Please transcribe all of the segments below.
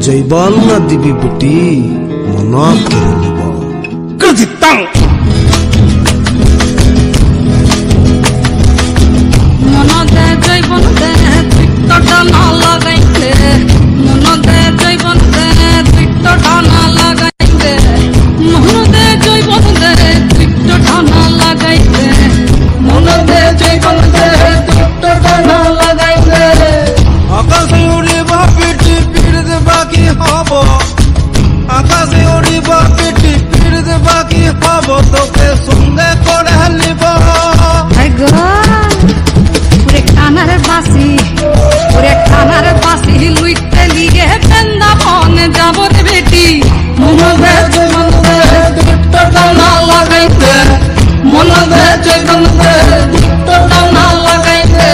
জৈবন না দিবি বেটি মন কেড়ে নিব কজিতাং মন দে জৈবন দে টিকটটা না লাগাইতে মন দে জৈবন দে টিকটটা না লাগাইতে মন দে জৈবন দে টিকটটা না লাগাইতে মন দে জৈবন দে টিকটটা না লাগাইতে আকাশে উড়িব বেটি পিড়ে বাকি হব আকাশে উড়িব বেটি পিড়ে বাকি হব তোকে সঙ্গে করে নিব পুরে কানার বাসি লুইতে লিগে বৃন্দাবনে যাব রে বেটি মন দে জৈবন দে টিকটটা না লাগাইতে মন দে জৈবন দে টিকটটা না লাগাইতে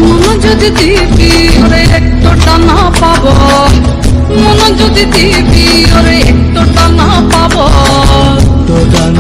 মন যদি দিবি ওরে একটুটা না পাবো মন যদি দিবি ওরে একটুটা না পাবো তোটা